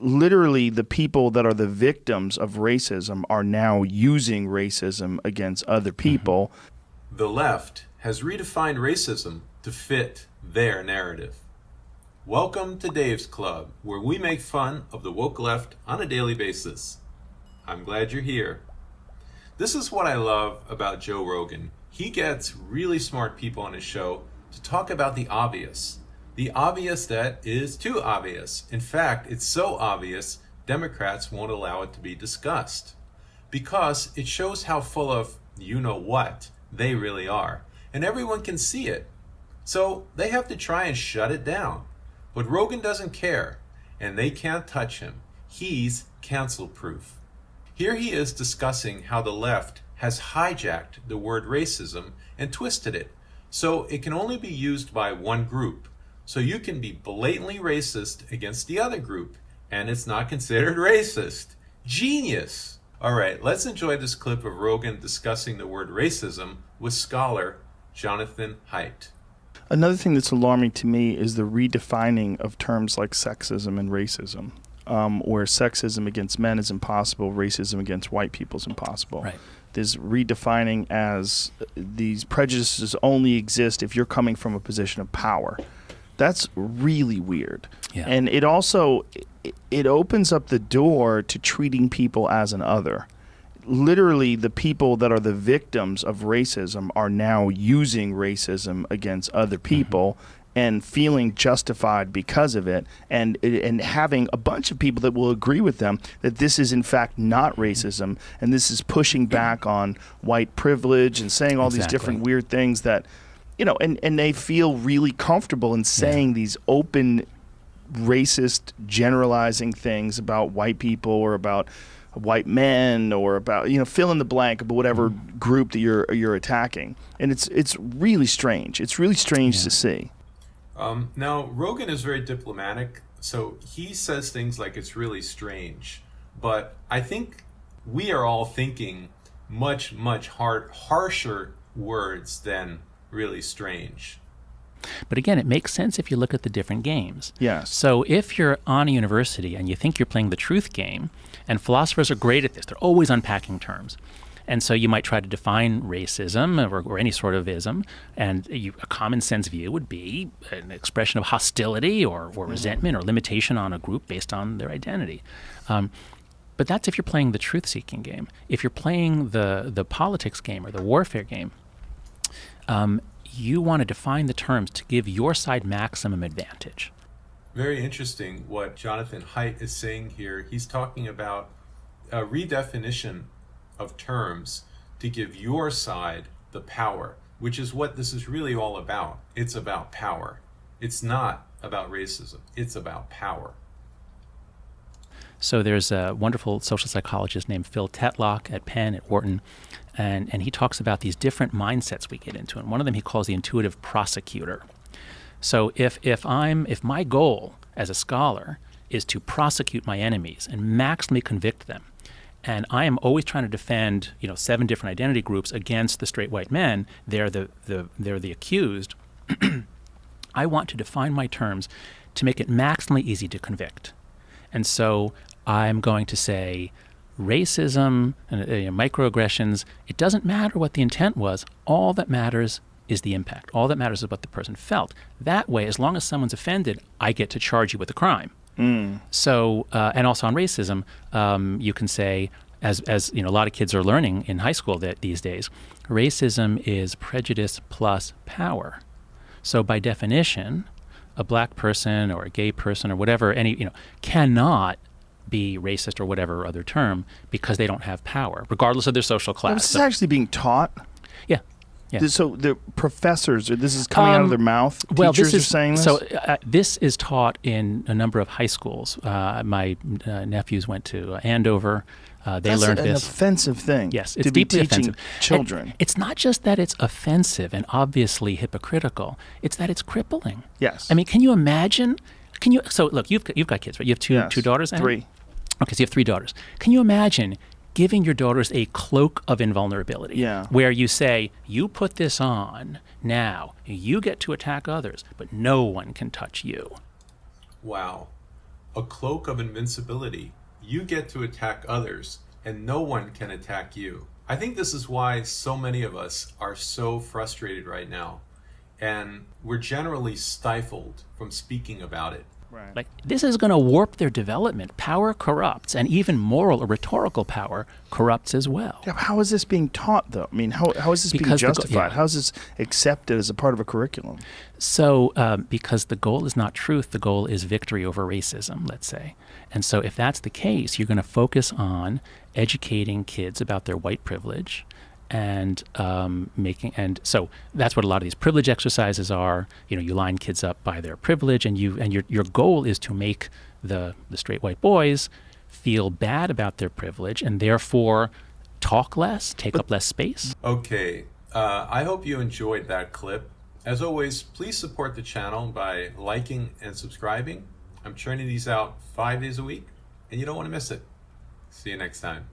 literally the people that are the victims of racism are now using racism against other people. The left has redefined racism to fit their narrative. Welcome to Dave's Club, where we make fun of the woke left on a daily basis. I'm glad you're here. This is what I love about Joe Rogan. He gets really smart people on his show to talk about the obvious that is too obvious. In fact, it's so obvious, Democrats won't allow it to be discussed because it shows how full of you-know-what they really are, and everyone can see it. So they have to try and shut it down. But Rogan doesn't care, and they can't touch him. He's cancel-proof. Here he is discussing how the left has hijacked the word racism and twisted it, so it can only be used by one group. So you can be blatantly racist against the other group, and it's not considered racist. Genius! All right, let's enjoy this clip of Rogan discussing the word racism with scholar Jonathan Haidt. Another thing that's alarming to me is the redefining of terms like sexism and racism, where sexism against men is impossible, racism against white people is impossible. Right. There's redefining as these prejudices only exist if you're coming from a position of power. That's really weird. Yeah. And it also, it opens up the door to treating people as an other. Literally, the people that are the victims of racism are now using racism against other people and feeling justified because of it, and having a bunch of people that will agree with them that this is in fact not racism, and this is pushing back on white privilege and saying all these different weird things that, you know, and they feel really comfortable in saying these open, racist, generalizing things about white people or about white men or about, you know, fill in the blank about whatever group that you're attacking. And it's really strange. It's really strange to see. Now, Rogan is very diplomatic, so he says things like it's really strange. But I think we are all thinking much harsher words than really strange. But again, it makes sense if you look at the different games. Yes. So if you're on a university and you think you're playing the truth game, and philosophers are great at this, they're always unpacking terms. And so you might try to define racism or any sort of ism, and a common sense view would be an expression of hostility or resentment or limitation on a group based on their identity. But that's if you're playing the truth-seeking game. If you're playing the politics game or the warfare game, you want to define the terms to give your side maximum advantage. Very interesting what Jonathan Haidt is saying here. He's talking about a redefinition of terms to give your side the power, which is what this is really all about. It's about power. It's not about racism. It's about power. So there's a wonderful social psychologist named Phil Tetlock at Penn, at Wharton, and he talks about these different mindsets we get into. And one of them he calls the intuitive prosecutor. So if my goal as a scholar is to prosecute my enemies and maximally convict them, and I am always trying to defend, 7 different identity groups against the straight white men, they're the accused, I want to define my terms to make it maximally easy to convict. And so I'm going to say racism and microaggressions, it doesn't matter what the intent was. All that matters is the impact. All that matters is what the person felt. That way, as long as someone's offended, I get to charge you with a crime. So, and also on racism, you can say, as a lot of kids are learning in high school these days, racism is prejudice plus power. So by definition, a black person or a gay person or whatever, cannot be racist or whatever other term because they don't have power, regardless of their social class. This is actually being taught. Yeah. Yeah. So the professors, this is coming out of their mouth? Well, Teachers are saying this? So this is taught in a number of high schools. My nephews went to Andover. They learned this. That's an offensive thing. Yes, it's to be deeply teaching offensive. children. And it's not just that it's offensive and obviously hypocritical. It's that it's crippling. Yes. I mean, can you imagine? So look, you've got kids, right? You have two daughters. Annie? 3. Okay, so you have 3 daughters. Can you imagine giving your daughters a cloak of invulnerability? Yeah. Where you say, you put this on, now you get to attack others, but no one can touch you. Wow. a cloak of invincibility. You get to attack others, and no one can attack you. I think this is why so many of us are so frustrated right now, and we're generally stifled from speaking about it. Right. Like, this is going to warp their development. Power corrupts, and even moral or rhetorical power corrupts as well. Yeah, how is this being taught, though? I mean, how is this being Because justified? How is this accepted as a part of a curriculum? So, because the goal is not truth, the goal is victory over racism, let's say. And so if that's the case, you're going to focus on educating kids about their white privilege and so that's what a lot of these privilege exercises are. You know, you line kids up by their privilege, and your goal is to make the straight white boys feel bad about their privilege and therefore talk less, take up less space. Okay, I hope you enjoyed that clip. As always, please support the channel by liking and subscribing. I'm churning these out 5 days a week, and you don't want to miss it. See you next time.